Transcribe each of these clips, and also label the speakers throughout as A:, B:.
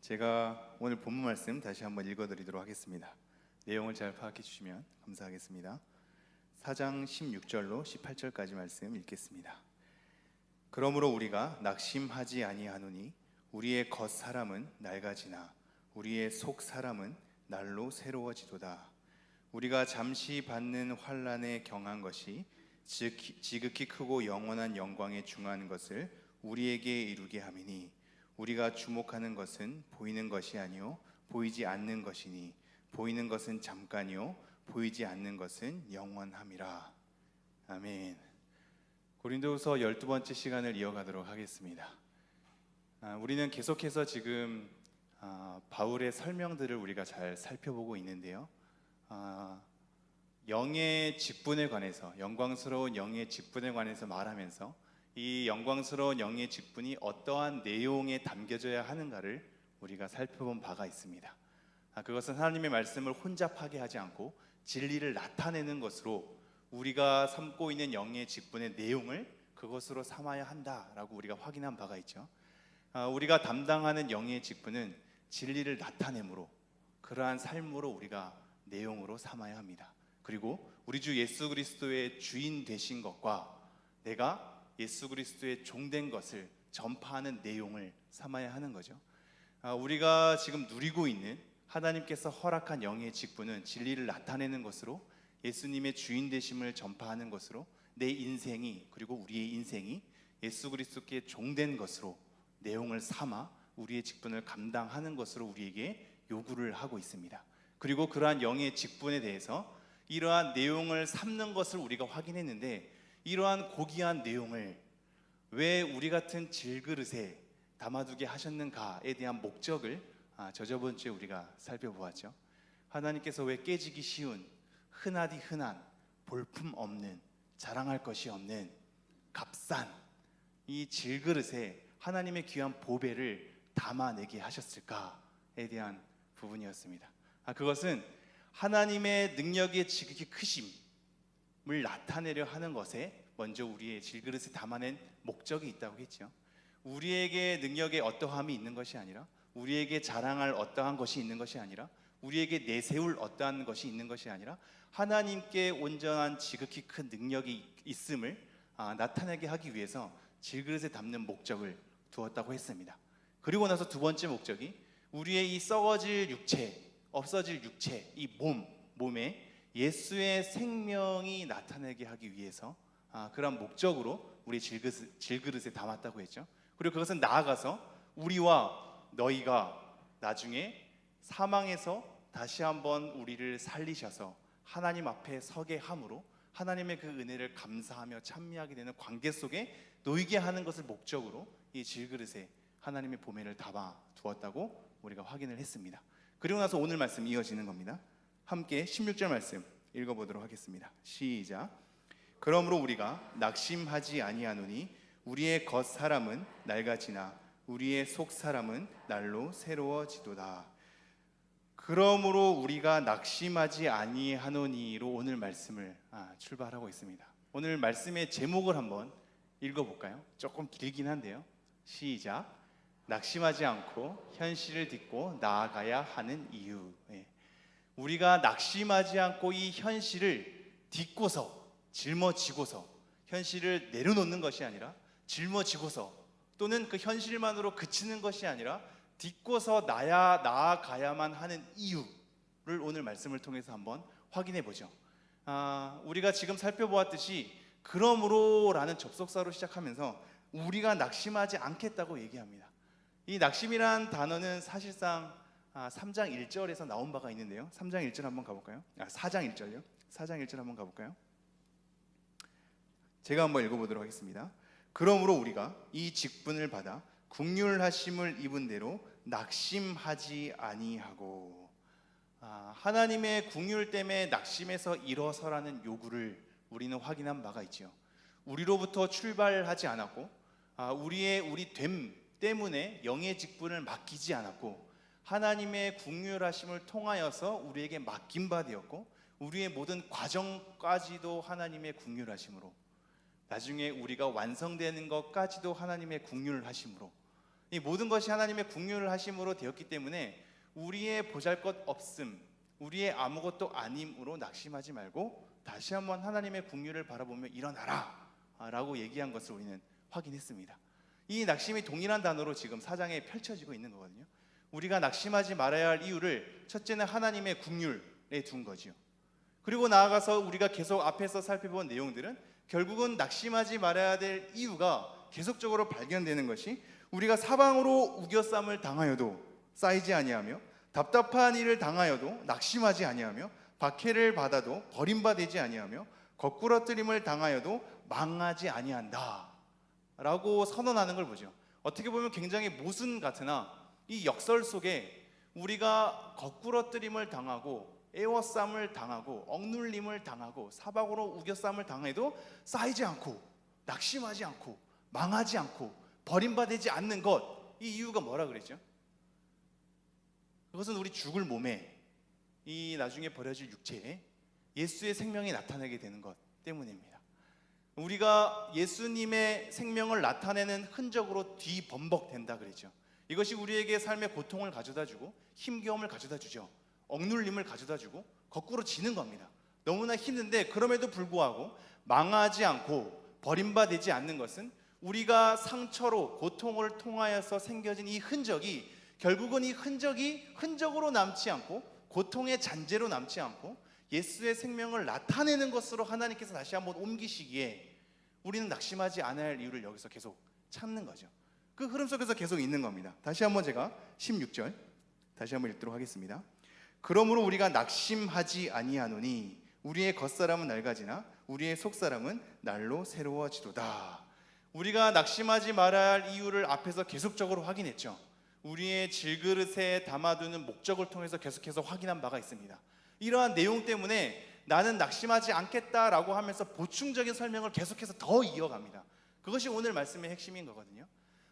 A: 제가 오늘 본문 말씀 다시 한번 읽어드리도록 하겠습니다. 내용을 잘 파악해 주시면 감사하겠습니다. 4장 16절로 18절까지 말씀 읽겠습니다. 그러므로 우리가 낙심하지 아니하노니 우리의 겉 사람은 낡아지나 우리의 속 사람은 날로 새로워지도다. 우리가 잠시 받는 환난에 경한 것이 지극히 크고 영원한 영광에 중한 것을 우리에게 이루게 함이니 우리가 주목하는 것은 보이는 것이 아니요 보이지 않는 것이니 보이는 것은 잠깐이요 보이지 않는 것은 영원함이라. 아멘. 고린도후서 12번째 시간을 이어가도록 하겠습니다. 우리는 계속해서 지금 바울의 설명들을 우리가 잘 살펴보고 있는데요, 영의 직분에 관해서, 영광스러운 영의 직분에 관해서 말하면서 이 영광스러운 영의 직분이 어떠한 내용에 담겨져야 하는가를 우리가 살펴본 바가 있습니다. 그것은 하나님의 말씀을 혼잡하게 하지 않고 진리를 나타내는 것으로 우리가 삼고 있는 영의 직분의 내용을 그것으로 삼아야 한다라고 우리가 확인한 바가 있죠. 우리가 담당하는 영의 직분은 진리를 나타내므로 그러한 삶으로 우리가 내용으로 삼아야 합니다. 그리고 우리 주 예수 그리스도의 주인 되신 것과 내가 예수 그리스도의 종된 것을 전파하는 내용을 삼아야 하는 거죠. 우리가 지금 누리고 있는 하나님께서 허락한 영의 직분은 진리를 나타내는 것으로, 예수님의 주인 되심을 전파하는 것으로, 내 인생이, 그리고 우리의 인생이 예수 그리스도께 종된 것으로 내용을 삼아 우리의 직분을 감당하는 것으로 우리에게 요구를 하고 있습니다. 그리고 그러한 영의 직분에 대해서 이러한 내용을 삼는 것을 우리가 확인했는데, 이러한 고귀한 내용을 왜 우리 같은 질그릇에 담아두게 하셨는가에 대한 목적을 저번 주에 우리가 살펴보았죠. 하나님께서 왜 깨지기 쉬운, 흔하디 흔한, 볼품 없는, 자랑할 것이 없는 값싼 이 질그릇에 하나님의 귀한 보배를 담아내게 하셨을까에 대한 부분이었습니다. 그것은 하나님의 능력의 지극히 크심을 나타내려 하는 것에 먼저 우리의 질그릇에 담아낸 목적이 있다고 했죠. 우리에게 능력의 어떠함이 있는 것이 아니라, 우리에게 자랑할 어떠한 것이 있는 것이 아니라, 우리에게 내세울 어떠한 것이 있는 것이 아니라 하나님께 온전한 지극히 큰 능력이 있음을 나타내게 하기 위해서 질그릇에 담는 목적을 두었다고 했습니다. 그리고 나서 두 번째 목적이 우리의 이 썩어질 육체, 없어질 육체, 이 몸에 예수의 생명이 나타나게 하기 위해서 그런 목적으로 우리 질그릇에 담았다고 했죠. 그리고 그것은 나아가서 우리와 너희가 나중에 사망에서 다시 한번 우리를 살리셔서 하나님 앞에 서게 함으로 하나님의 그 은혜를 감사하며 찬미하게 되는 관계 속에 놓이게 하는 것을 목적으로 이 질그릇에 하나님의 보배를 담아 두었다고 우리가 확인을 했습니다. 그리고 나서 오늘 말씀 이어지는 겁니다. 함께 16절 말씀 읽어보도록 하겠습니다. 시작. 그러므로 우리가 낙심하지 아니하노니 우리의 겉 사람은 낡아지나 우리의 속 사람은 날로 새로워지도다. 그러므로 우리가 낙심하지 아니하노니로 오늘 말씀을 출발하고 있습니다. 오늘 말씀의 제목을 한번 읽어볼까요? 조금 길긴 한데요. 시작. 낙심하지 않고 현실을 딛고 나아가야 하는 이유. 우리가 낙심하지 않고 이 현실을 딛고서, 짊어지고서, 현실을 내려놓는 것이 아니라 짊어지고서, 또는 그 현실만으로 그치는 것이 아니라 딛고서 나아가야만 하는 이유를 오늘 말씀을 통해서 한번 확인해 보죠. 우리가 지금 살펴보았듯이 그러므로 라는 접속사로 시작하면서 우리가 낙심하지 않겠다고 얘기합니다. 이 낙심이란 단어는 사실상 3장 1절에서 나온 바가 있는데요, 3장 1절 한번 가볼까요? 4장 1절요. 4장 1절 한번 가볼까요? 제가 한번 읽어보도록 하겠습니다. 그러므로 우리가 이 직분을 받아 긍휼하심을 입은 대로 낙심하지 아니하고, 하나님의 긍휼 때문에 낙심해서 일어서라는 요구를 우리는 확인한 바가 있지요. 우리로부터 출발하지 않았고, 우리 됨 때문에 영의 직분을 맡기지 않았고, 하나님의 긍휼하심을 통하여서 우리에게 맡긴 바 되었고, 우리의 모든 과정까지도 하나님의 긍휼하심으로, 나중에 우리가 완성되는 것까지도 하나님의 긍휼하심으로, 이 모든 것이 하나님의 국률을 하심으로 되었기 때문에 우리의 보잘것없음, 우리의 아무것도 아님으로 낙심하지 말고 다시 한번 하나님의 국률을 바라보며 일어나라 라고 얘기한 것을 우리는 확인했습니다. 이 낙심이 동일한 단어로 지금 4장에 펼쳐지고 있는 거거든요. 우리가 낙심하지 말아야 할 이유를 첫째는 하나님의 국률에 둔 거죠. 그리고 나아가서 우리가 계속 앞에서 살펴본 내용들은 결국은 낙심하지 말아야 될 이유가 계속적으로 발견되는 것이 우리가 사방으로 우겨쌈을 당하여도 쌓이지 아니하며 답답한 일을 당하여도 낙심하지 아니하며 박해를 받아도 버림받지 아니하며 거꾸러뜨림을 당하여도 망하지 아니한다 라고 선언하는 걸 보죠. 어떻게 보면 굉장히 모순 같으나 이 역설 속에 우리가 거꾸러뜨림을 당하고 애워쌈을 당하고 억눌림을 당하고 사방으로 우겨쌈을 당해도 쌓이지 않고 낙심하지 않고 망하지 않고 버림받지 않는 것, 이 이유가 뭐라 그랬죠? 그것은 우리 죽을 몸에 이 나중에 버려질 육체에 예수의 생명이 나타나게 되는 것 때문입니다. 우리가 예수님의 생명을 나타내는 흔적으로 뒤범벅된다 그랬죠. 이것이 우리에게 삶의 고통을 가져다주고 힘겨움을 가져다주죠. 억눌림을 가져다주고 거꾸로 지는 겁니다. 너무나 힘든데 그럼에도 불구하고 망하지 않고 버림받지 않는 것은 우리가 상처로 고통을 통하여서 생겨진 이 흔적이 결국은 이 흔적이 흔적으로 남지 않고 고통의 잔재로 남지 않고 예수의 생명을 나타내는 것으로 하나님께서 다시 한번 옮기시기에 우리는 낙심하지 않아야 할 이유를 여기서 계속 찾는 거죠. 그 흐름 속에서 계속 있는 겁니다. 다시 한번 제가 16절 다시 한번 읽도록 하겠습니다. 그러므로 우리가 낙심하지 아니하노니 우리의 겉사람은 낡아지나 우리의 속사람은 날로 새로워지도다. 우리가 낙심하지 말아야 할 이유를 앞에서 계속적으로 확인했죠. 우리의 질그릇에 담아두는 목적을 통해서 계속해서 확인한 바가 있습니다. 이러한 내용 때문에 나는 낙심하지 않겠다라고 하면서 보충적인 설명을 계속해서 더 이어갑니다. 그것이 오늘 말씀의 핵심인 거거든요.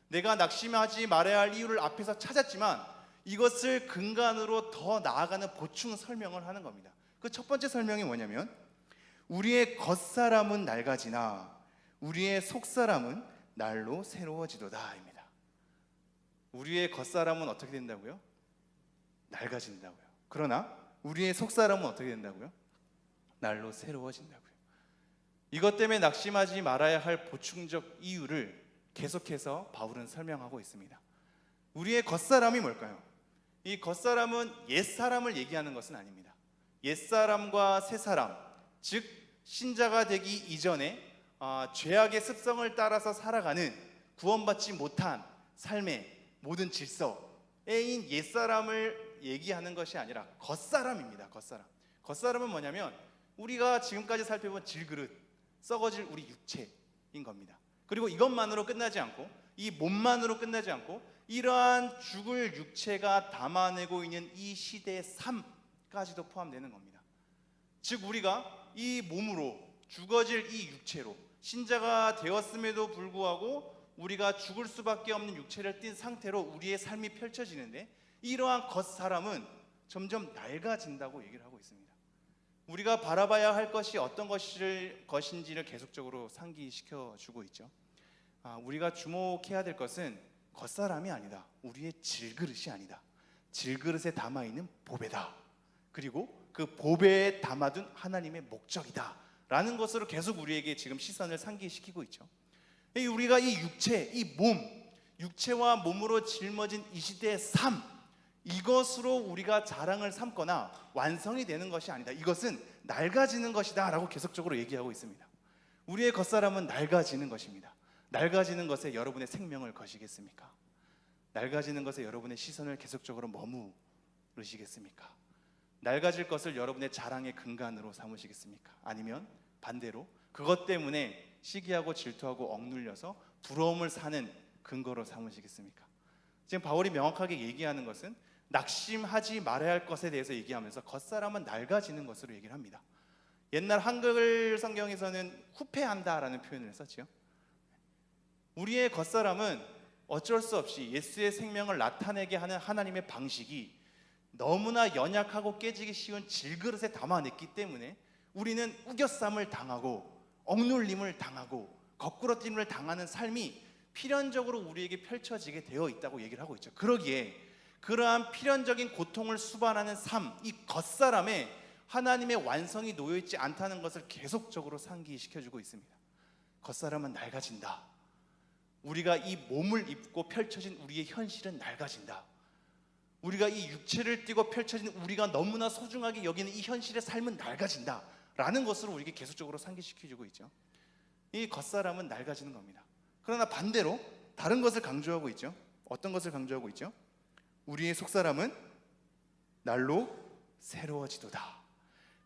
A: 내가 낙심하지 말아야 할 이유를 앞에서 찾았지만 이것을 근간으로 더 나아가는 보충 설명을 하는 겁니다. 그 첫 번째 설명이 뭐냐면 우리의 겉사람은 낡아지나 우리의 속사람은 날로 새로워지도다 입니다. 우리의 겉사람은 어떻게 된다고요? 낡아진다고요. 그러나 우리의 속사람은 어떻게 된다고요? 날로 새로워진다고요. 이것 때문에 낙심하지 말아야 할 보충적 이유를 계속해서 바울은 설명하고 있습니다. 우리의 겉사람이 뭘까요? 이 겉사람은 옛사람을 얘기하는 것은 아닙니다. 옛사람과 새사람, 즉 신자가 되기 이전에 죄악의 습성을 따라서 살아가는 구원받지 못한 삶의 모든 질서에인 옛사람을 얘기하는 것이 아니라 겉사람입니다. 겉사람은 뭐냐면 우리가 지금까지 살펴본 질그릇, 썩어질 우리 육체인 겁니다. 그리고 이것만으로 끝나지 않고 이 몸만으로 끝나지 않고 이러한 죽을 육체가 담아내고 있는 이 시대의 삶까지도 포함되는 겁니다. 즉 우리가 이 몸으로 죽어질 이 육체로 신자가 되었음에도 불구하고 우리가 죽을 수밖에 없는 육체를 띤 상태로 우리의 삶이 펼쳐지는데 이러한 겉사람은 점점 낡아진다고 얘기를 하고 있습니다. 우리가 바라봐야 할 것이 어떤 것인지를 계속적으로 상기시켜주고 있죠. 우리가 주목해야 될 것은 겉사람이 아니다. 우리의 질그릇이 아니다. 질그릇에 담아있는 보배다. 그리고 그 보배에 담아둔 하나님의 목적이다 라는 것으로 계속 우리에게 지금 시선을 상기시키고 있죠. 우리가 이 육체, 이 몸, 육체와 몸으로 짊어진 이 시대의 삶, 이것으로 우리가 자랑을 삼거나 완성이 되는 것이 아니다. 이것은 낡아지는 것이다 라고 계속적으로 얘기하고 있습니다. 우리의 겉사람은 낡아지는 것입니다. 낡아지는 것에 여러분의 생명을 거시겠습니까? 낡아지는 것에 여러분의 시선을 계속적으로 머무르시겠습니까? 낡아질 것을 여러분의 자랑의 근간으로 삼으시겠습니까? 아니면 반대로 그것 때문에 시기하고 질투하고 억눌려서 부러움을 사는 근거로 삼으시겠습니까? 지금 바울이 명확하게 얘기하는 것은 낙심하지 말아야 할 것에 대해서 얘기하면서 겉사람은 낡아지는 것으로 얘기를 합니다. 옛날 한글 성경에서는 후패한다라는 표현을 썼죠. 우리의 겉사람은 어쩔 수 없이 예수의 생명을 나타내게 하는 하나님의 방식이 너무나 연약하고 깨지기 쉬운 질그릇에 담아냈기 때문에 우리는 우겨쌈을 당하고 억눌림을 당하고 거꾸러짐을 당하는 삶이 필연적으로 우리에게 펼쳐지게 되어 있다고 얘기를 하고 있죠. 그러기에 그러한 필연적인 고통을 수반하는 삶, 이 겉사람에 하나님의 완성이 놓여있지 않다는 것을 계속적으로 상기시켜주고 있습니다. 겉사람은 낡아진다. 우리가 이 몸을 입고 펼쳐진 우리의 현실은 낡아진다. 우리가 이 육체를 띠고 펼쳐진 우리가 너무나 소중하게 여기는 이 현실의 삶은 낡아진다 라는 것으로 우리에게 계속적으로 상기시켜주고 있죠. 이 겉사람은 낡아지는 겁니다. 그러나 반대로 다른 것을 강조하고 있죠. 어떤 것을 강조하고 있죠? 우리의 속사람은 날로 새로워지도다.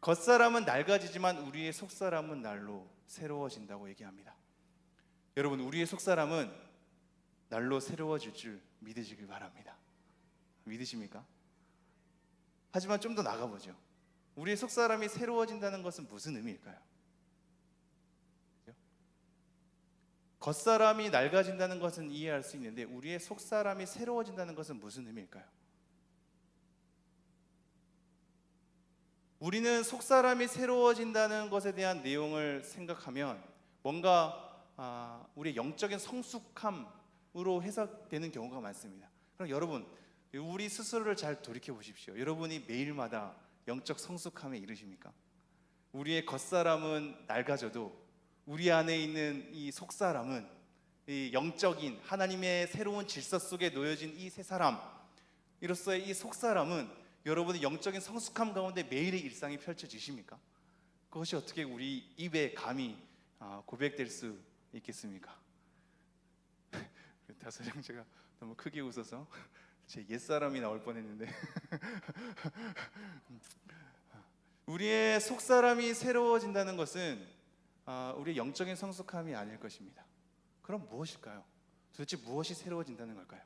A: 겉사람은 낡아지지만 우리의 속사람은 날로 새로워진다고 얘기합니다. 여러분, 우리의 속사람은 날로 새로워질 줄 믿으시길 바랍니다. 믿으십니까? 하지만 좀 더 나가보죠. 우리의 속사람이 새로워진다는 것은 무슨 의미일까요? 겉사람이 낡아진다는 것은 이해할 수 있는데 우리의 속사람이 새로워진다는 것은 무슨 의미일까요? 우리는 속사람이 새로워진다는 것에 대한 내용을 생각하면 뭔가 우리의 영적인 성숙함으로 해석되는 경우가 많습니다. 그럼 여러분, 우리 스스로를 잘 돌이켜 보십시오. 여러분이 매일마다 영적 성숙함에 이르십니까? 우리의 겉사람은 낡아져도 우리 안에 있는 이 속사람은 이 영적인 하나님의 새로운 질서 속에 놓여진 이 새 사람, 이로서의 이 속사람은 여러분의 영적인 성숙함 가운데 매일의 일상이 펼쳐지십니까? 그것이 어떻게 우리 입에 감히 고백될 수 있겠습니까? 다소장 제가 너무 크게 웃어서 제 옛사람이 나올 뻔했는데 우리의 속사람이 새로워진다는 것은 우리의 영적인 성숙함이 아닐 것입니다. 그럼 무엇일까요? 도대체 무엇이 새로워진다는 걸까요?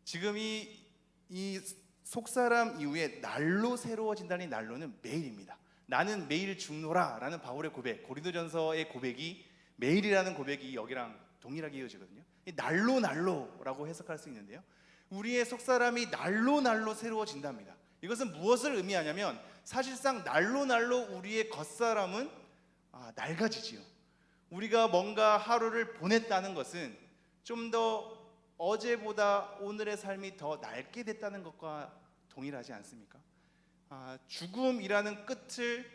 A: 지금 이 속사람 이후에 날로 새로워진다는 날로는 매일입니다. 나는 매일 죽노라 라는 바울의 고백, 고린도전서의 고백이 매일이라는 고백이 여기랑 동일하게 이어지거든요. 날로라고 해석할 수 있는데요, 우리의 속사람이 날로 새로워진답니다. 이것은 무엇을 의미하냐면 사실상 날로 우리의 겉사람은 낡아지지요. 우리가 뭔가 하루를 보냈다는 것은 좀 더 어제보다 오늘의 삶이 더 낡게 됐다는 것과 동일하지 않습니까? 죽음이라는 끝을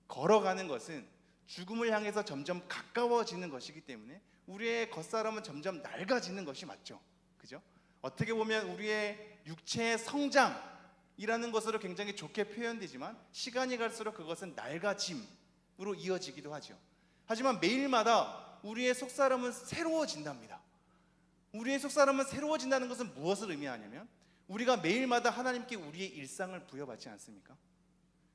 A: 걸어가는 것은 죽음을 향해서 점점 가까워지는 것이기 때문에 우리의 겉사람은 점점 낡아지는 것이 맞죠. 그죠? 어떻게 보면 우리의 육체의 성장이라는 것으로 굉장히 좋게 표현되지만 시간이 갈수록 그것은 낡아짐으로 이어지기도 하죠. 하지만 매일마다 우리의 속사람은 새로워진답니다. 우리의 속사람은 새로워진다는 것은 무엇을 의미하냐면 우리가 매일마다 하나님께 우리의 일상을 부여받지 않습니까?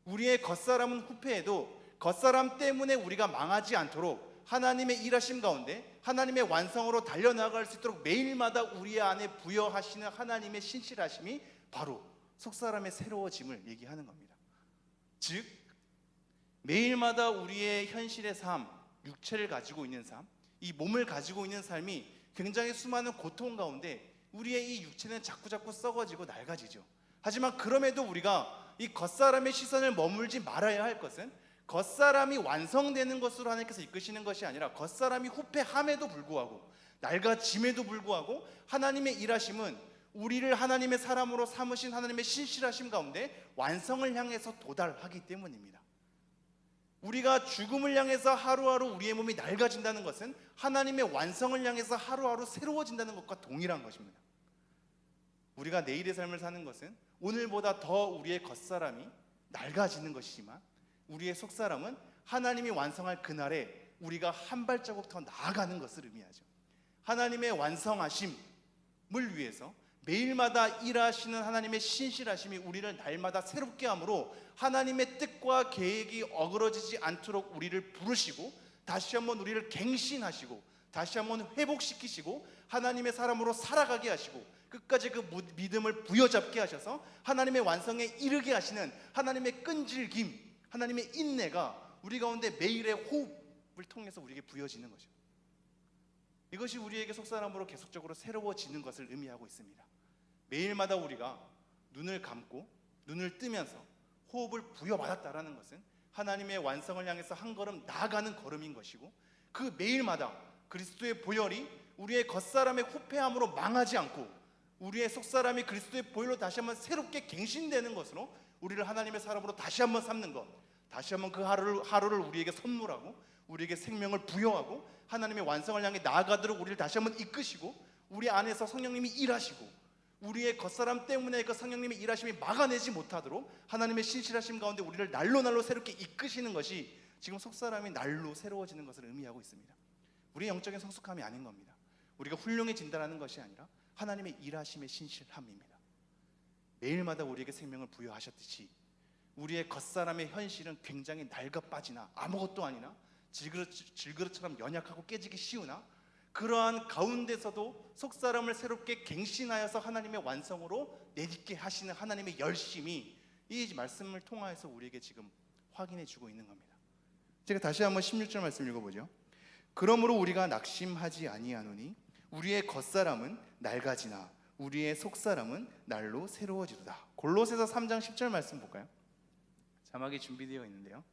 A: 우리의 겉사람은 후패해도 겉사람 때문에 우리가 망하지 않도록 하나님의 일하심 가운데 하나님의 완성으로 달려나갈 수 있도록 매일마다 우리 안에 부여하시는 하나님의 신실하심이 바로 속사람의 새로워짐을 얘기하는 겁니다. 즉 매일마다 우리의 현실의 삶, 육체를 가지고 있는 삶, 이 몸을 가지고 있는 삶이 굉장히 수많은 고통 가운데 우리의 이 육체는 자꾸자꾸 썩어지고 낡아지죠. 하지만 그럼에도 우리가 이 겉사람의 시선을 머물지 말아야 할 것은 겉사람이 완성되는 것으로 하나님께서 이끄시는 것이 아니라 겉사람이 후패함에도 불구하고 낡아짐에도 불구하고 하나님의 일하심은 우리를 하나님의 사람으로 삼으신 하나님의 신실하심 가운데 완성을 향해서 도달하기 때문입니다. 우리가 죽음을 향해서 하루하루 우리의 몸이 낡아진다는 것은 하나님의 완성을 향해서 하루하루 새로워진다는 것과 동일한 것입니다. 우리가 내일의 삶을 사는 것은 오늘보다 더 우리의 겉사람이 낡아지는 것이지만 우리의 속사람은 하나님이 완성할 그날에 우리가 한 발자국 더 나아가는 것을 의미하죠. 하나님의 완성하심을 위해서 매일마다 일하시는 하나님의 신실하심이 우리를 날마다 새롭게 함으로 하나님의 뜻과 계획이 어그러지지 않도록 우리를 부르시고 다시 한번 우리를 갱신하시고 다시 한번 회복시키시고 하나님의 사람으로 살아가게 하시고 끝까지 그 믿음을 부여잡게 하셔서 하나님의 완성에 이르게 하시는 하나님의 끈질김, 하나님의 인내가 우리 가운데 매일의 호흡을 통해서 우리에게 부여지는 거죠. 이것이 우리에게 속사람으로 계속적으로 새로워지는 것을 의미하고 있습니다. 매일마다 우리가 눈을 감고 눈을 뜨면서 호흡을 부여받았다라는 것은 하나님의 완성을 향해서 한 걸음 나아가는 걸음인 것이고 그 매일마다 그리스도의 보혈이 우리의 겉사람의 후패함으로 망하지 않고 우리의 속사람이 그리스도의 보혈로 다시 한번 새롭게 갱신되는 것으로 우리를 하나님의 사람으로 다시 한번 삼는 것, 다시 한번 그 하루를 우리에게 선물하고 우리에게 생명을 부여하고 하나님의 완성을 향해 나아가도록 우리를 다시 한번 이끄시고 우리 안에서 성령님이 일하시고 우리의 겉사람 때문에 그 성령님의 일하심이 막아내지 못하도록 하나님의 신실하심 가운데 우리를 날로 새롭게 이끄시는 것이 지금 속사람이 날로 새로워지는 것을 의미하고 있습니다. 우리의 영적인 성숙함이 아닌 겁니다. 우리가 훌륭해진다는 것이 아니라 하나님의 일하심의 신실함입니다. 매일마다 우리에게 생명을 부여하셨듯이 우리의 겉사람의 현실은 굉장히 낡아 빠지나 아무것도 아니나 질그릇처럼 연약하고 깨지기 쉬우나 그러한 가운데서도 속사람을 새롭게 갱신하여서 하나님의 완성으로 내딛게 하시는 하나님의 열심이 이 말씀을 통하여서 우리에게 지금 확인해 주고 있는 겁니다. 제가 다시 한번 16절 말씀 읽어보죠. 그러므로 우리가 낙심하지 아니하노니 우리의 겉사람은 낡아지나 우리의 속사람은 날로 새로워지도다. 골로새서 3장 10절 말씀 볼까요? 자막이 준비되어 있는데요,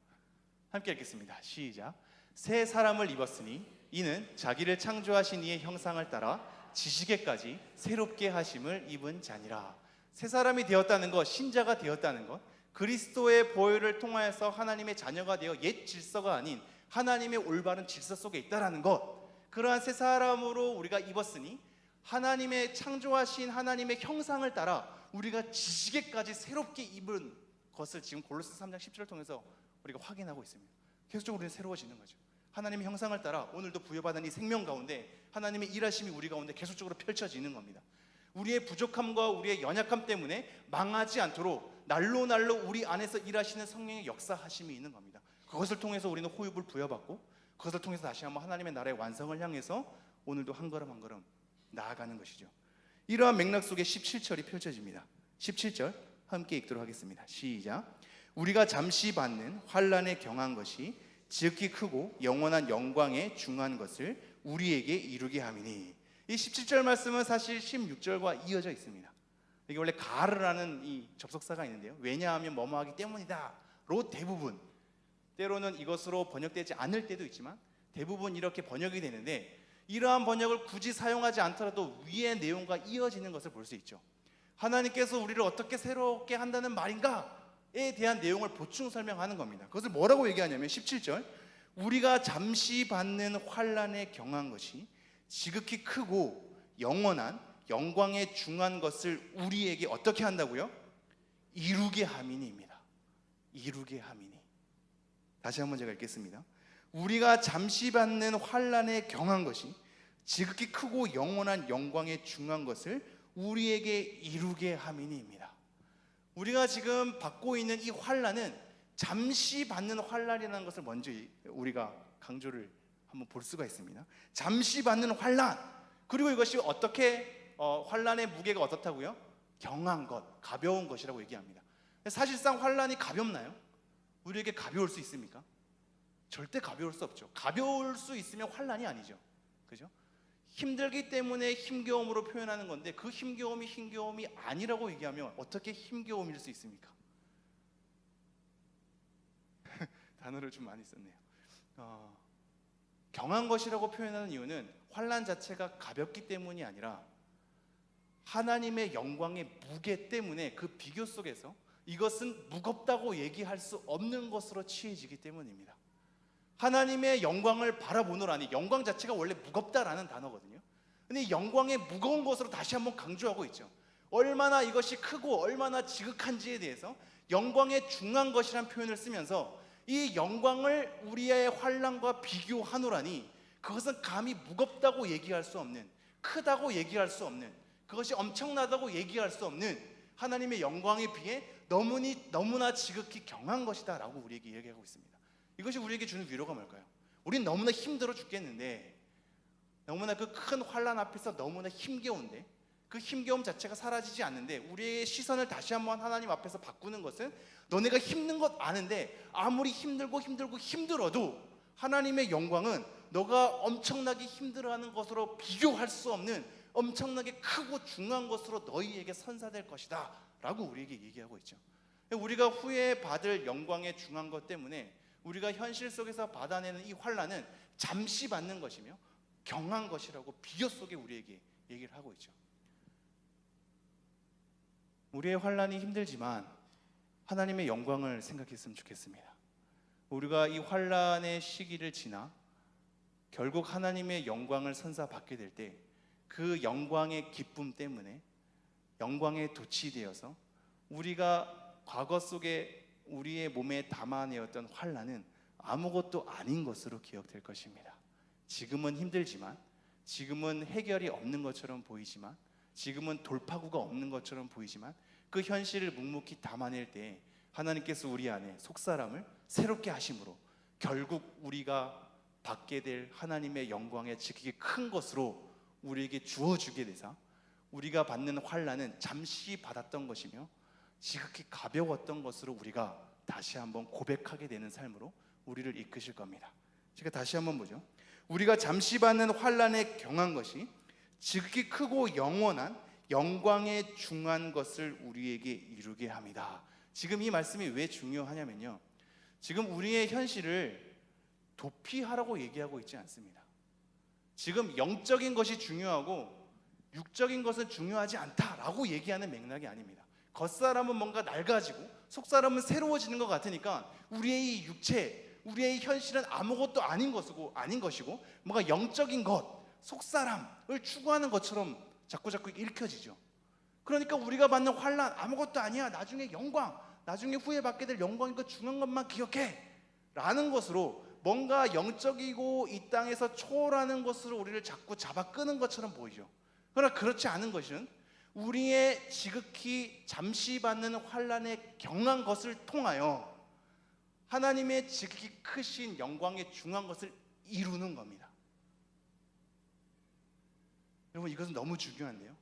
A: 함께 읽겠습니다. 시작. 새 사람을 입었으니 이는 자기를 창조하신 이의 형상을 따라 지식에까지 새롭게 하심을 입은 자니라. 새 사람이 되었다는 것, 신자가 되었다는 것, 그리스도의 보혈을 통하여서 하나님의 자녀가 되어 옛 질서가 아닌 하나님의 올바른 질서 속에 있다라는 것, 그러한 새 사람으로 우리가 입었으니 하나님의 창조하신 하나님의 형상을 따라 우리가 지식에까지 새롭게 입은 것을 지금 골로새 3장 10절을 통해서 우리가 확인하고 있습니다. 계속적으로 우리는 새로워지는 거죠. 하나님의 형상을 따라 오늘도 부여받은 이 생명 가운데 하나님의 일하심이 우리 가운데 계속적으로 펼쳐지는 겁니다. 우리의 부족함과 우리의 연약함 때문에 망하지 않도록 날로 우리 안에서 일하시는 성령의 역사하심이 있는 겁니다. 그것을 통해서 우리는 호흡을 부여받고 그것을 통해서 다시 한번 하나님의 나라의 완성을 향해서 오늘도 한 걸음 한 걸음 나아가는 것이죠. 이러한 맥락 속에 17절이 펼쳐집니다. 17절 함께 읽도록 하겠습니다. 시작. 우리가 잠시 받는 환난에 경한 것이 지극히 크고 영원한 영광에 중한 것을 우리에게 이루게 함이니. 이 17절 말씀은 사실 16절과 이어져 있습니다. 이게 원래 가르라는 이 접속사가 있는데요, 왜냐하면 뭐뭐하기 때문이다로 대부분, 때로는 이것으로 번역되지 않을 때도 있지만 대부분 이렇게 번역이 되는데, 이러한 번역을 굳이 사용하지 않더라도 위의 내용과 이어지는 것을 볼 수 있죠. 하나님께서 우리를 어떻게 새롭게 한다는 말인가에 대한 내용을 보충 설명하는 겁니다. 그것을 뭐라고 얘기하냐면 17절, 우리가 잠시 받는 환난에 경한 것이 지극히 크고 영원한 영광에 중한 것을 우리에게 어떻게 한다고요? 이루게 함이니입니다. 이루게 함이니. 다시 한번 제가 읽겠습니다. 우리가 잠시 받는 환난에 경한 것이 지극히 크고 영원한 영광에 중한 것을 우리에게 이루게 함이니입니다. 우리가 지금 받고 있는 이 환난은 잠시 받는 환난이라는 것을 먼저 우리가 강조를 한번 볼 수가 있습니다. 잠시 받는 환난, 그리고 이것이 어떻게 환난의 무게가 어떻다고요? 경한 것, 가벼운 것이라고 얘기합니다. 사실상 환난이 가볍나요? 우리에게 가벼울 수 있습니까? 절대 가벼울 수 없죠. 가벼울 수 있으면 환난이 아니죠. 그죠? 힘들기 때문에 힘겨움으로 표현하는 건데, 그 힘겨움이 아니라고 얘기하면 어떻게 힘겨움일 수 있습니까? 단어를 좀 많이 썼네요. 경한 것이라고 표현하는 이유는 환난 자체가 가볍기 때문이 아니라 하나님의 영광의 무게 때문에 그 비교 속에서 이것은 무겁다고 얘기할 수 없는 것으로 취해지기 때문입니다. 하나님의 영광을 바라보노라니, 영광 자체가 원래 무겁다라는 단어거든요. 근데 영광의 무거운 것으로 다시 한번 강조하고 있죠. 얼마나 이것이 크고 얼마나 지극한지에 대해서 영광의 중한 것이라는 표현을 쓰면서 이 영광을 우리의 환난과 비교하노라니, 그것은 감히 무겁다고 얘기할 수 없는, 크다고 얘기할 수 없는, 그것이 엄청나다고 얘기할 수 없는 하나님의 영광에 비해 너무나 지극히 경한 것이다 라고 우리에게 얘기하고 있습니다. 이것이 우리에게 주는 위로가 뭘까요? 우린 너무나 힘들어 죽겠는데, 너무나 그 큰 환난 앞에서 너무나 힘겨운데, 그 힘겨움 자체가 사라지지 않는데 우리의 시선을 다시 한번 하나님 앞에서 바꾸는 것은, 너네가 힘든 것 아는데 아무리 힘들어도 하나님의 영광은 너가 엄청나게 힘들어하는 것으로 비교할 수 없는 엄청나게 크고 중요한 것으로 너희에게 선사될 것이다 라고 우리에게 얘기하고 있죠. 우리가 후에 받을 영광의 중한 것 때문에 우리가 현실 속에서 받아내는 이 환난은 잠시 받는 것이며 경한 것이라고 비교 속에 우리에게 얘기를 하고 있죠. 우리의 환난이 힘들지만 하나님의 영광을 생각했으면 좋겠습니다. 우리가 이 환난의 시기를 지나 결국 하나님의 영광을 선사받게 될 때 그 영광의 기쁨 때문에 영광에 도취되어서 우리가 과거 속에 우리의 몸에 담아내었던 환난은 아무것도 아닌 것으로 기억될 것입니다. 지금은 힘들지만, 지금은 해결이 없는 것처럼 보이지만, 지금은 돌파구가 없는 것처럼 보이지만, 그 현실을 묵묵히 담아낼 때 하나님께서 우리 안에 속사람을 새롭게 하심으로 결국 우리가 받게 될 하나님의 영광의 지극히 큰 것으로 우리에게 주어주게 되사 우리가 받는 환난은 잠시 받았던 것이며 지극히 가벼웠던 것으로 우리가 다시 한번 고백하게 되는 삶으로 우리를 이끄실 겁니다. 제가 다시 한번 보죠. 우리가 잠시 받는 환난에 경한 것이 지극히 크고 영원한 영광에 중한 것을 우리에게 이루게 합니다. 지금 이 말씀이 왜 중요하냐면요, 지금 우리의 현실을 도피하라고 얘기하고 있지 않습니다. 지금 영적인 것이 중요하고 육적인 것은 중요하지 않다라고 얘기하는 맥락이 아닙니다. 겉사람은 뭔가 낡아지고 속사람은 새로워지는 것 같으니까 우리의 이 육체, 우리의 현실은 아무것도 아닌 것이고 뭔가 영적인 것, 속사람을 추구하는 것처럼 자꾸 읽혀지죠. 그러니까 우리가 받는 환난 아무것도 아니야, 나중에 영광, 나중에 후에 받게 될 영광이니까 중요한 것만 기억해 라는 것으로 뭔가 영적이고 이 땅에서 초월하는 것으로 우리를 자꾸 잡아 끄는 것처럼 보이죠. 그러나 그렇지 않은 것은 우리의 지극히 잠시 받는 환난에 경한 것을 통하여 하나님의 지극히 크신 영광에 중한 것을 이루는 겁니다. 여러분, 이것은 너무 중요한데요.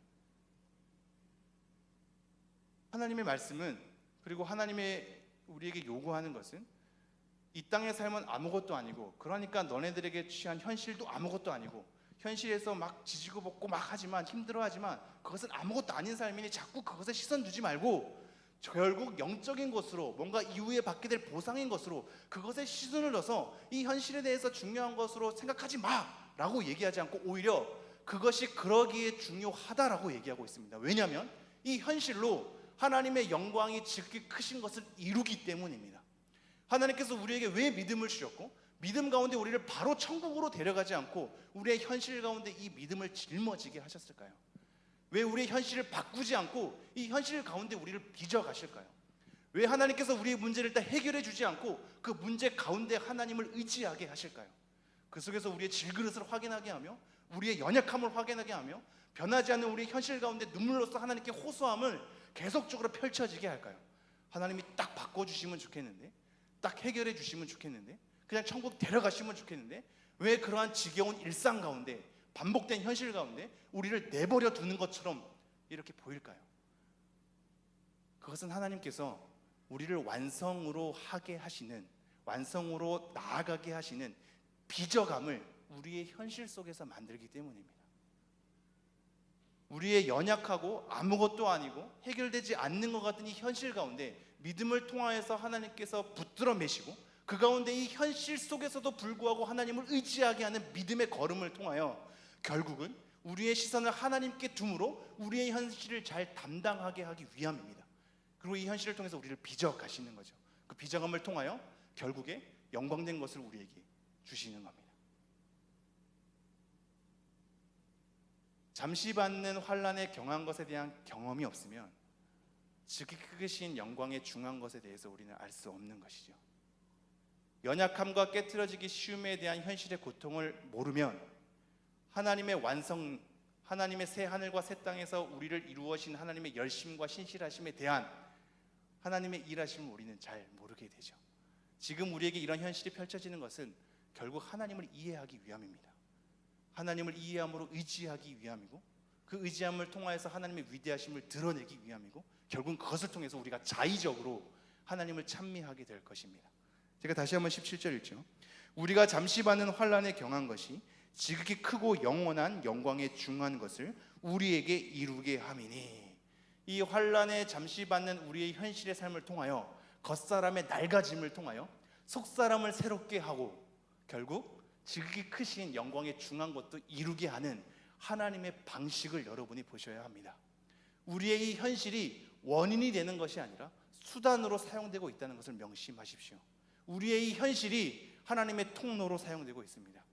A: 하나님의 말씀은, 그리고 하나님의 우리에게 요구하는 것은 이 땅의 삶은 아무것도 아니고, 그러니까 너네들에게 취한 현실도 아무것도 아니고, 현실에서 막 지지고 볶고 막 하지만, 힘들어하지만 그것은 아무것도 아닌 삶이니 자꾸 그것에 시선 두지 말고 결국 영적인 것으로, 뭔가 이후에 받게 될 보상인 것으로 그것에 시선을 넣어서 이 현실에 대해서 중요한 것으로 생각하지 마라고 얘기하지 않고 오히려 그것이 그러기에 중요하다라고 얘기하고 있습니다. 왜냐하면 이 현실로 하나님의 영광이 지극히 크신 것을 이루기 때문입니다. 하나님께서 우리에게 왜 믿음을 주셨고, 믿음 가운데 우리를 바로 천국으로 데려가지 않고 우리의 현실 가운데 이 믿음을 짊어지게 하셨을까요? 왜 우리의 현실을 바꾸지 않고 이 현실 가운데 우리를 빚어 가실까요? 왜 하나님께서 우리의 문제를 일단 해결해 주지 않고 그 문제 가운데 하나님을 의지하게 하실까요? 그 속에서 우리의 질그릇을 확인하게 하며 우리의 연약함을 확인하게 하며 변하지 않는 우리의 현실 가운데 눈물로써 하나님께 호소함을 계속적으로 펼쳐지게 할까요? 하나님이 딱 바꿔주시면 좋겠는데, 딱 해결해 주시면 좋겠는데, 그냥 천국 데려가시면 좋겠는데, 왜 그러한 지겨운 일상 가운데, 반복된 현실 가운데 우리를 내버려 두는 것처럼 이렇게 보일까요? 그것은 하나님께서 우리를 완성으로 하게 하시는, 완성으로 나아가게 하시는 빚어감을 우리의 현실 속에서 만들기 때문입니다. 우리의 연약하고 아무것도 아니고 해결되지 않는 것 같은 이 현실 가운데 믿음을 통하여서 하나님께서 붙들어 매시고, 그 가운데 이 현실 속에서도 불구하고 하나님을 의지하게 하는 믿음의 걸음을 통하여 결국은 우리의 시선을 하나님께 둠으로 우리의 현실을 잘 담당하게 하기 위함입니다. 그리고 이 현실을 통해서 우리를 빚어 가시는 거죠. 그 빚어감을 통하여 결국에 영광된 것을 우리에게 주시는 겁니다. 잠시 받는 환난에 경한 것에 대한 경험이 없으면 지극히 크신 영광에 중한 것에 대해서 우리는 알 수 없는 것이죠. 연약함과 깨트려지기 쉬움에 대한 현실의 고통을 모르면 하나님의 완성, 하나님의 새 하늘과 새 땅에서 우리를 이루어신 하나님의 열심과 신실하심에 대한 하나님의 일하심을 우리는 잘 모르게 되죠. 지금 우리에게 이런 현실이 펼쳐지는 것은 결국 하나님을 이해하기 위함입니다. 하나님을 이해함으로 의지하기 위함이고, 그 의지함을 통하여서 하나님의 위대하심을 드러내기 위함이고, 결국은 그것을 통해서 우리가 자의적으로 하나님을 찬미하게 될 것입니다. 제가 다시 한번 17절 읽죠. 우리가 잠시 받는 환난에 경한 것이 지극히 크고 영원한 영광에 중한 것을 우리에게 이루게 함이니, 이 환난에 잠시 받는 우리의 현실의 삶을 통하여 겉사람의 낡아짐을 통하여 속사람을 새롭게 하고 결국 지극히 크신 영광의 중한 것도 이루게 하는 하나님의 방식을 여러분이 보셔야 합니다. 우리의 이 현실이 원인이 되는 것이 아니라 수단으로 사용되고 있다는 것을 명심하십시오. 우리의 이 현실이 하나님의 통로로 사용되고 있습니다.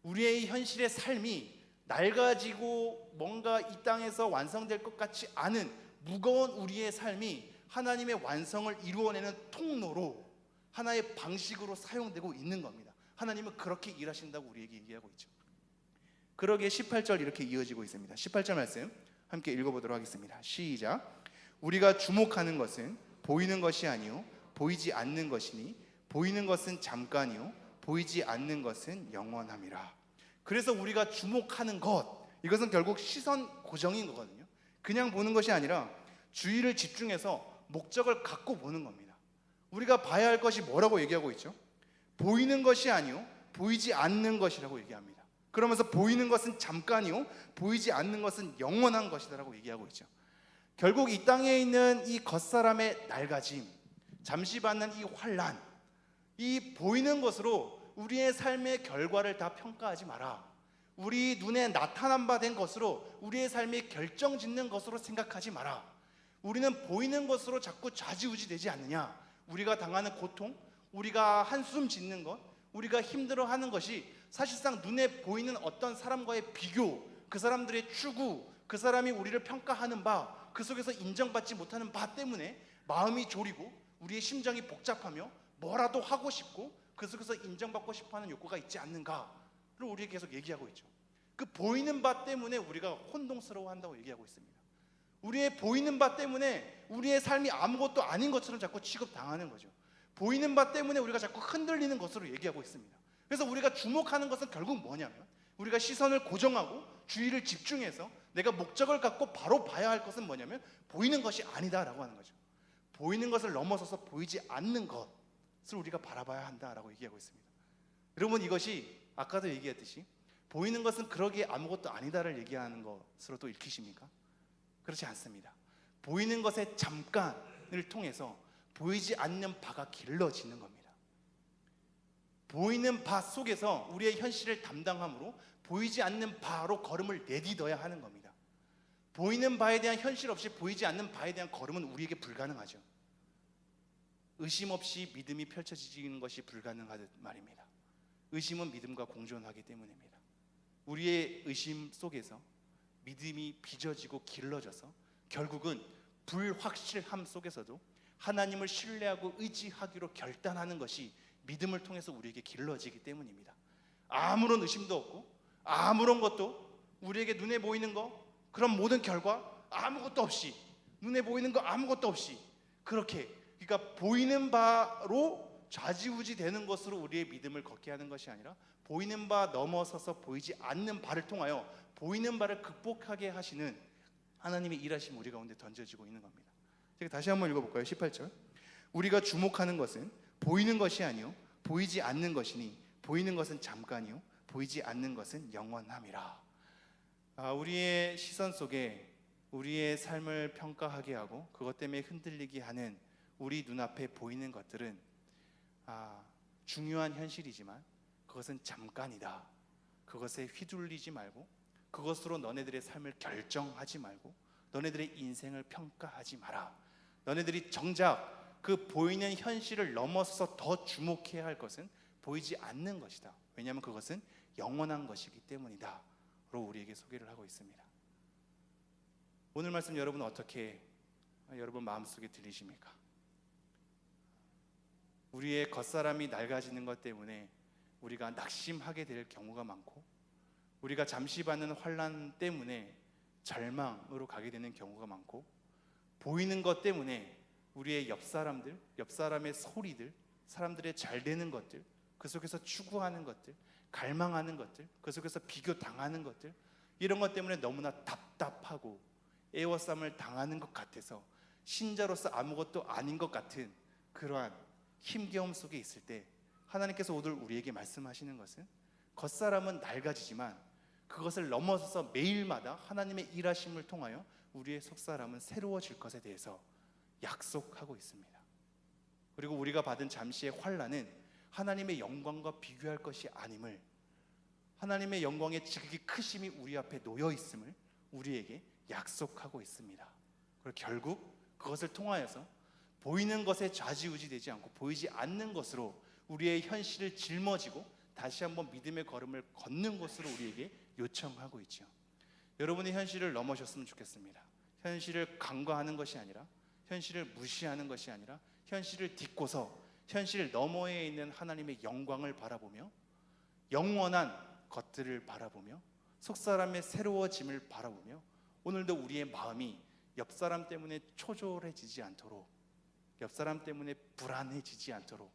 A: 우리의 이 현실의 삶이 낡아지고 뭔가 이 땅에서 완성될 것 같지 않은 무거운 우리의 삶이 하나님의 완성을 이루어내는 통로로, 하나의 방식으로 사용되고 있는 겁니다. 하나님은 그렇게 일하신다고 우리에게 얘기하고 있죠. 그러기에 18절 이렇게 이어지고 있습니다. 18절 말씀 함께 읽어보도록 하겠습니다. 시작. 우리가 주목하는 것은 보이는 것이 아니요 보이지 않는 것이니 보이는 것은 잠깐이요 보이지 않는 것은 영원함이라. 그래서 우리가 주목하는 것, 이것은 결국 시선 고정인 거거든요. 그냥 보는 것이 아니라 주의를 집중해서 목적을 갖고 보는 겁니다. 우리가 봐야 할 것이 뭐라고 얘기하고 있죠? 보이는 것이 아니요 보이지 않는 것이라고 얘기합니다. 그러면서 보이는 것은 잠깐이요 보이지 않는 것은 영원한 것이다라고 얘기하고 있죠. 결국 이 땅에 있는 이 겉사람의 낡아짐, 잠시 받는 이 환난, 이 보이는 것으로 우리의 삶의 결과를 다 평가하지 마라. 우리 눈에 나타난 바 된 것으로 우리의 삶이 결정짓는 것으로 생각하지 마라. 우리는 보이는 것으로 자꾸 좌지우지 되지 않느냐. 우리가 당하는 고통, 우리가 한숨 짓는 것, 우리가 힘들어하는 것이 사실상 눈에 보이는 어떤 사람과의 비교, 그 사람들의 추구, 그 사람이 우리를 평가하는 바, 그 속에서 인정받지 못하는 바 때문에 마음이 졸이고 우리의 심장이 복잡하며 뭐라도 하고 싶고 그 속에서 인정받고 싶어하는 욕구가 있지 않는가를 우리에게 계속 얘기하고 있죠. 그 보이는 바 때문에 우리가 혼동스러워한다고 얘기하고 있습니다. 우리의 보이는 바 때문에 우리의 삶이 아무것도 아닌 것처럼 자꾸 취급당하는 거죠. 보이는 바 때문에 우리가 자꾸 흔들리는 것으로 얘기하고 있습니다. 그래서 우리가 주목하는 것은 결국 뭐냐면 우리가 시선을 고정하고 주의를 집중해서 내가 목적을 갖고 바로 봐야 할 것은 뭐냐면 보이는 것이 아니다라고 하는 거죠. 보이는 것을 넘어서서 보이지 않는 것을 우리가 바라봐야 한다라고 얘기하고 있습니다. 여러분, 이것이 아까도 얘기했듯이 보이는 것은 그러기에 아무것도 아니다를 얘기하는 것으로 또 읽히십니까? 그렇지 않습니다. 보이는 것의 잠깐을 통해서 보이지 않는 바가 길러지는 겁니다. 보이는 바 속에서 우리의 현실을 담당함으로 보이지 않는 바로 걸음을 내딛어야 하는 겁니다. 보이는 바에 대한 현실 없이 보이지 않는 바에 대한 걸음은 우리에게 불가능하죠. 의심 없이 믿음이 펼쳐지는 것이 불가능하듯 말입니다. 의심은 믿음과 공존하기 때문입니다. 우리의 의심 속에서 믿음이 빚어지고 길러져서 결국은 불확실함 속에서도 하나님을 신뢰하고 의지하기로 결단하는 것이 믿음을 통해서 우리에게 길러지기 때문입니다. 아무런 의심도 없고 아무런 것도 우리에게 눈에 보이는 거, 그런 모든 결과 아무것도 없이, 눈에 보이는 거 아무것도 없이 그렇게, 그러니까 보이는 바로 좌지우지 되는 것으로 우리의 믿음을 걷게 하는 것이 아니라 보이는 바 넘어서서 보이지 않는 바를 통하여 보이는 바를 극복하게 하시는 하나님의 일하심이 우리 가운데 던져지고 있는 겁니다. 제가 다시 한번 읽어볼까요? 18절. 우리가 주목하는 것은 보이는 것이 아니요 보이지 않는 것이니 보이는 것은 잠깐이요 보이지 않는 것은 영원함이라. 우리의 시선 속에 우리의 삶을 평가하게 하고 그것 때문에 흔들리게 하는 우리 눈앞에 보이는 것들은 중요한 현실이지만 그것은 잠깐이다. 그것에 휘둘리지 말고 그것으로 너네들의 삶을 결정하지 말고 너네들의 인생을 평가하지 마라. 너네들이 정작 그 보이는 현실을 넘어서서 더 주목해야 할 것은 보이지 않는 것이다. 왜냐하면 그것은 영원한 것이기 때문이다 로 우리에게 소개를 하고 있습니다. 오늘 말씀 여러분은 어떻게 여러분 마음속에 들리십니까? 우리의 겉사람이 낡아지는 것 때문에 우리가 낙심하게 될 경우가 많고 우리가 잠시 받는 환난 때문에 절망으로 가게 되는 경우가 많고 보이는 것 때문에 우리의 옆 사람들, 옆 사람의 소리들, 사람들의 잘 되는 것들, 그 속에서 추구하는 것들, 갈망하는 것들, 그 속에서 비교당하는 것들, 이런 것 때문에 너무나 답답하고 애워싸움을 당하는 것 같아서 신자로서 아무것도 아닌 것 같은 그러한 힘겨움 속에 있을 때 하나님께서 오늘 우리에게 말씀하시는 것은 겉사람은 낡아지지만 그것을 넘어서서 매일마다 하나님의 일하심을 통하여 우리의 속사람은 새로워질 것에 대해서 약속하고 있습니다. 그리고 우리가 받은 잠시의 환난은 하나님의 영광과 비교할 것이 아님을, 하나님의 영광의 지극히 크심이 우리 앞에 놓여 있음을 우리에게 약속하고 있습니다. 그리고 결국 그것을 통하여서 보이는 것에 좌지우지되지 않고 보이지 않는 것으로 우리의 현실을 짊어지고 다시 한번 믿음의 걸음을 걷는 것으로 우리에게 요청하고 있죠. 여러분의 현실을 넘어셨으면 좋겠습니다. 현실을 간과하는 것이 아니라, 현실을 무시하는 것이 아니라 현실을 딛고서 현실 너머에 있는 하나님의 영광을 바라보며 영원한 것들을 바라보며 속사람의 새로워짐을 바라보며 오늘도 우리의 마음이 옆사람 때문에 초조해지지 않도록, 옆사람 때문에 불안해지지 않도록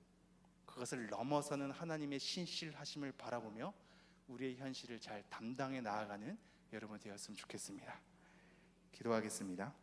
A: 그것을 넘어서는 하나님의 신실하심을 바라보며 우리의 현실을 잘 담당해 나아가는 여러분 되었으면 좋겠습니다. 기도하겠습니다.